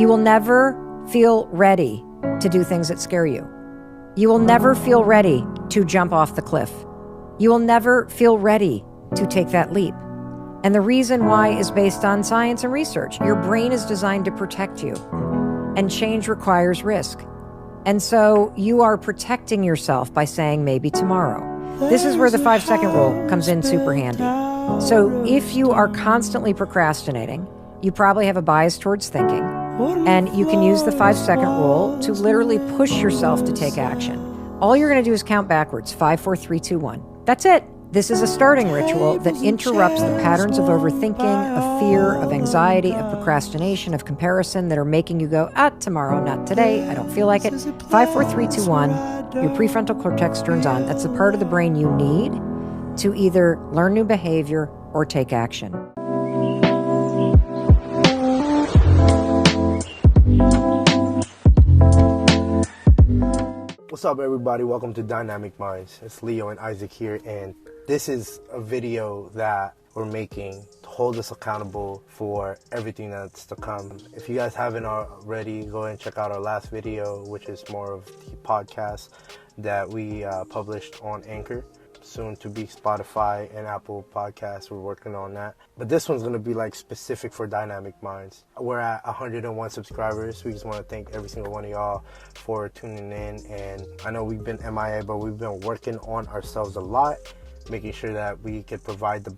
You will never feel ready to do things that scare you. You will never feel ready to jump off the cliff. You will never feel ready to take that leap. And the reason why is based on science and research. Your brain is designed to protect you, and change requires risk. And so you are protecting yourself by saying maybe tomorrow. This is where the 5-second rule comes in super handy. So if you are constantly procrastinating, you probably have a bias towards thinking, and you can use the 5-second rule to literally push yourself to take action. All you're going to do is count backwards, 5, 4, 3, 2, 1. That's it. This is a starting ritual that interrupts the patterns of overthinking, of fear, of anxiety, of procrastination, of comparison that are making you go, tomorrow, not today, I don't feel like it. 5, 4, 3, 2, 1, your prefrontal cortex turns on. That's the part of the brain you need to either learn new behavior or take action. What's up, everybody? Welcome to Dynamic Minds. It's Leo and Isaac here, and this is a video that we're making to hold us accountable for everything that's to come. If you guys haven't already, go ahead and check out our last video, which is more of the podcast that we published on Anchor. Soon to be Spotify and Apple Podcasts. We're working on that. But this one's going to be like specific for Dynamic Minds. We're at 101 subscribers. We just want to thank every single one of y'all for tuning in. And I know we've been MIA, but we've been working on ourselves a lot, making sure that we could provide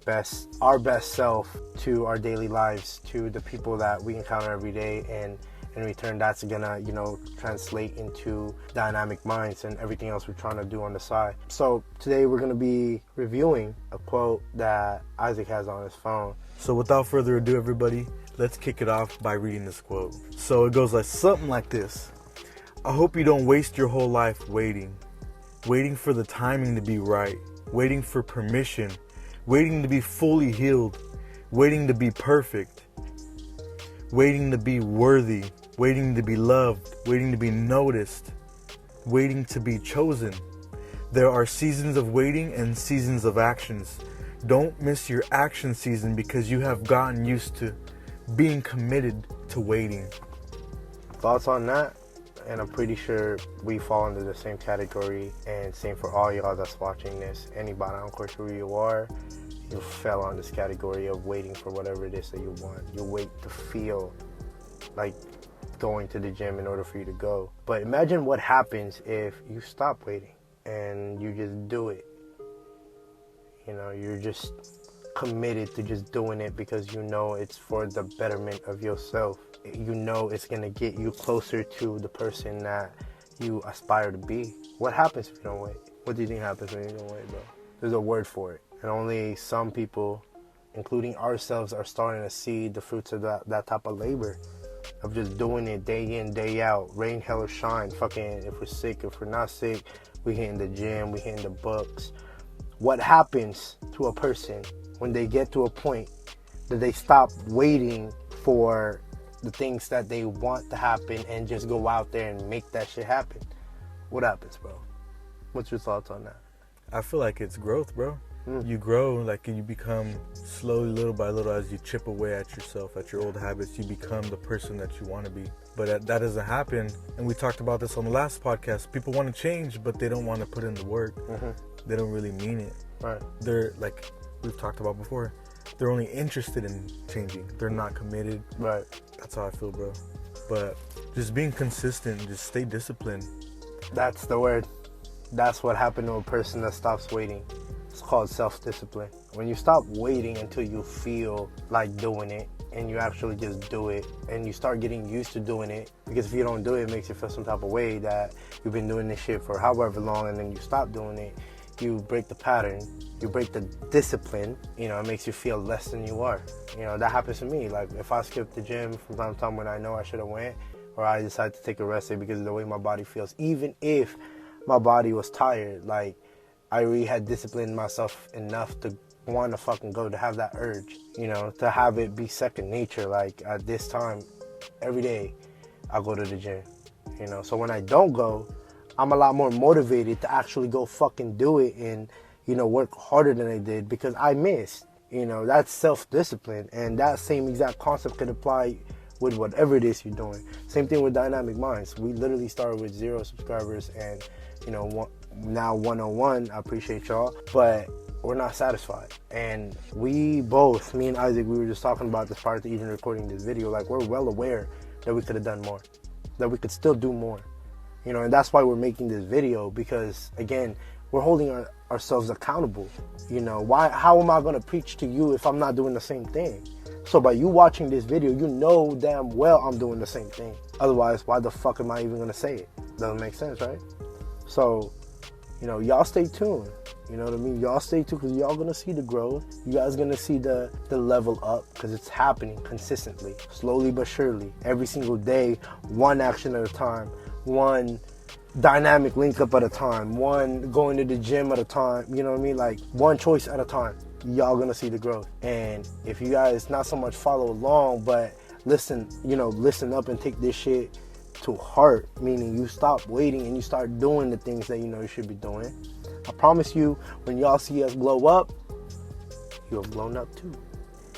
our best self to our daily lives, to the people that we encounter every day. And in return, that's gonna, translate into Dynamic Minds and everything else we're trying to do on the side. So today we're gonna be reviewing a quote that Isaac has on his phone. So without further ado, everybody, let's kick it off by reading this quote. So it goes like something like this. I hope you don't waste your whole life waiting for the timing to be right, waiting for permission, waiting to be fully healed, waiting to be perfect, waiting to be worthy, waiting to be loved, waiting to be noticed, waiting to be chosen. There are seasons of waiting and seasons of actions. Don't miss your action season because you have gotten used to being committed to waiting. Thoughts on that? And I'm pretty sure we fall into the same category, and same for all y'all that's watching this. Anybody, I don't care who you are, you fell on this category of waiting for whatever it is that you want. You wait to feel like going to the gym in order for you to go. But imagine what happens if you stop waiting and you just do it. You're just committed to just doing it because you know it's for the betterment of yourself. You know it's gonna get you closer to the person that you aspire to be. What happens if you don't wait? What do you think happens when you don't wait, bro? There's a word for it. And only some people, including ourselves, are starting to see the fruits of that type of labor, of just doing it day in, day out, rain, hell, or shine. Fucking, if we're sick, if we're not sick, we hitting the gym, we hitting the books. What happens to a person when they get to a point that they stop waiting for the things that they want to happen and just go out there and make that shit happen? What happens, bro? What's your thoughts on that? I feel like it's growth, bro. You grow, like you become slowly, little by little, as you chip away at yourself, at your old habits, you become the person that you want to be. But that doesn't happen. And we talked about this on the last podcast. People want to change, but they don't want to put in the work. They don't really mean it. Right. They're, like we've talked about before, they're only interested in changing. They're not committed. Right. That's how I feel, bro. But just being consistent, just stay disciplined. That's the word. That's what happened to a person that stops waiting. It's called self-discipline. When you stop waiting until you feel like doing it, and you actually just do it, and you start getting used to doing it, because if you don't do it, it makes you feel some type of way that you've been doing this shit for however long, and then you stop doing it, you break the pattern, you break the discipline, it makes you feel less than you are. That happens to me. Like, if I skip the gym from time to time when I know I should have went, or I decide to take a rest day because of the way my body feels, even if my body was tired, like, I really had disciplined myself enough to want to fucking go, to have that urge, to have it be second nature. Like, at this time, every day, I go to the gym, So when I don't go, I'm a lot more motivated to actually go fucking do it and, work harder than I did because I missed. That's self-discipline. And that same exact concept could apply with whatever it is you're doing. Same thing with Dynamic Minds. We literally started with 0 subscribers, and now 101. I appreciate y'all, but we're not satisfied. And we both, me and Isaac, we were just talking about this prior to even recording this video. Like, we're well aware that we could have done more, that we could still do more, and that's why we're making this video, because again, we're holding ourselves accountable. How am I going to preach to you if I'm not doing the same thing? So by you watching this video, you know damn well I'm doing the same thing. Otherwise, why the fuck am I even going to say it? Doesn't make sense, right? So, y'all stay tuned. You know what I mean? Y'all stay tuned, because y'all going to see the growth. You guys going to see the level up, because it's happening consistently, slowly but surely, every single day, one action at a time, one dynamic link up at a time, one going to the gym at a time, you know what I mean? Like, one choice at a time. Y'all gonna see the growth. And if you guys not so much follow along, but listen up and take this shit to heart, meaning you stop waiting and you start doing the things that you should be doing, I promise you, when y'all see us blow up, you'll have blown up too.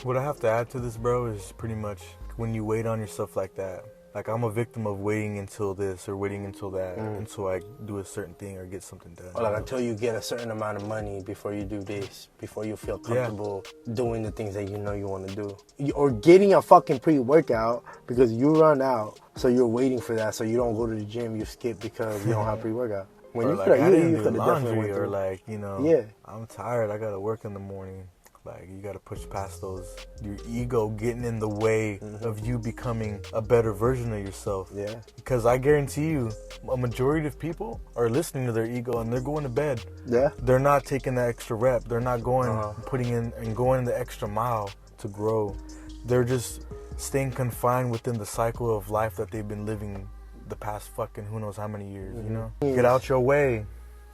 What I have to add to this, bro, is pretty much when you wait on yourself like that. Like, I'm a victim of waiting until this or waiting until that, until I do a certain thing or get something done. Or like until you get a certain amount of money before you do this, before you feel comfortable doing the things that you want to do. Or getting a fucking pre-workout because you run out, so you're waiting for that, so you don't go to the gym, you skip because you don't have pre-workout. When or you like, could I didn't do definitely laundry, went or through. like, Yeah. I'm tired, I gotta work in the morning. Like, you gotta push past your ego getting in the way of you becoming a better version of yourself. Yeah. Because I guarantee you, a majority of people are listening to their ego and they're going to bed. Yeah. They're not taking that extra rep. They're not putting in and going the extra mile to grow. They're just staying confined within the cycle of life that they've been living the past fucking who knows how many years, Get out your way.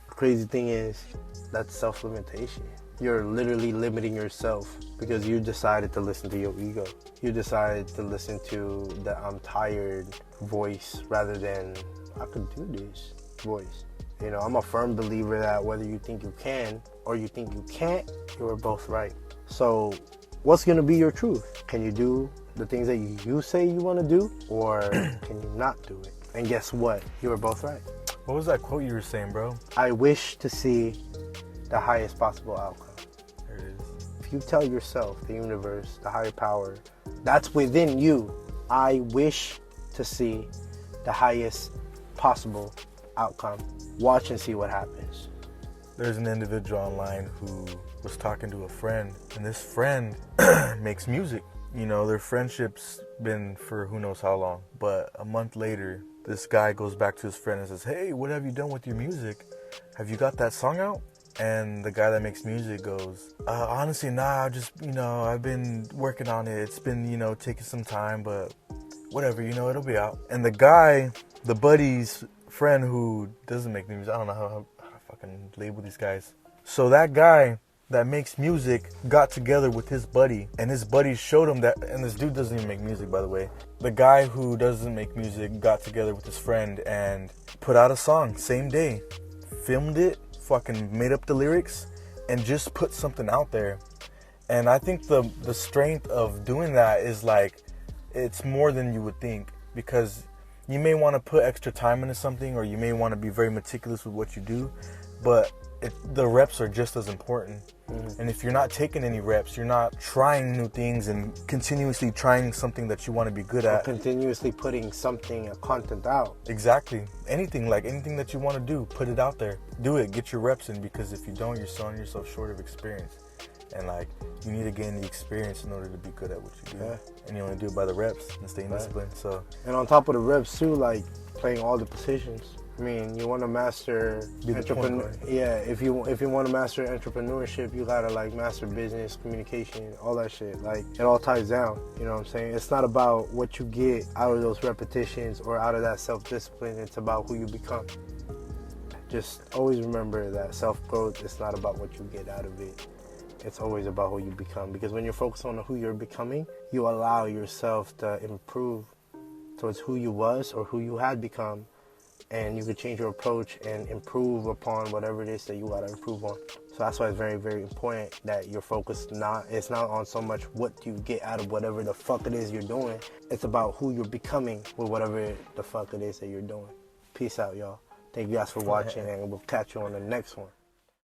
Crazy thing is, that's self-limitation. You're literally limiting yourself because you decided to listen to your ego. You decided to listen to the I'm tired voice rather than I could do this voice. I'm a firm believer that whether you think you can or you think you can't, you are both right. So what's going to be your truth? Can you do the things that you say you want to do, or can you not do it? And guess what? You are both right. What was that quote you were saying, bro? I wish to see the highest possible outcome. There it is. If you tell yourself, the universe, the higher power, that's within you, I wish to see the highest possible outcome. Watch and see what happens. There's an individual online who was talking to a friend, and this friend makes music. Their friendship's been for who knows how long. But a month later, this guy goes back to his friend and says, hey, what have you done with your music? Have you got that song out? And the guy that makes music goes, honestly, nah, I've been working on it. It's been, taking some time, but whatever, it'll be out. And the guy, the buddy's friend who doesn't make music, I don't know how to fucking label these guys. So that guy that makes music got together with his buddy, and his buddy showed him that, and this dude doesn't even make music, by the way. The guy who doesn't make music got together with his friend and put out a song same day, filmed it, fucking made up the lyrics, and just put something out there. And I think the strength of doing that is like, it's more than you would think, because you may want to put extra time into something, or you may want to be very meticulous with what you do, but the reps are just as important. And if you're not taking any reps, you're not trying new things and continuously trying something that you want to be good at. Continuously putting content out. Exactly. Anything that you want to do, put it out there. Do it. Get your reps in, because if you don't, you're selling yourself short of experience. And you need to gain the experience in order to be good at what you do. Yeah. And you only do it by the reps and staying disciplined. So. And on top of the reps too, playing all the positions. I mean, you want to master entrepreneur. Yeah, if you want to master entrepreneurship, you gotta master business, communication, all that shit. It all ties down. You know what I'm saying? It's not about what you get out of those repetitions or out of that self-discipline. It's about who you become. Just always remember that self-growth is not about what you get out of it. It's always about who you become. Because when you're focused on who you're becoming, you allow yourself to improve towards who you was or who you had become. And you could change your approach and improve upon whatever it is that you gotta improve on. So that's why it's very, very important that your focus it's not on so much what you get out of whatever the fuck it is you're doing. It's about who you're becoming with whatever the fuck it is that you're doing. Peace out, y'all. Thank you guys for watching, and we'll catch you on the next one.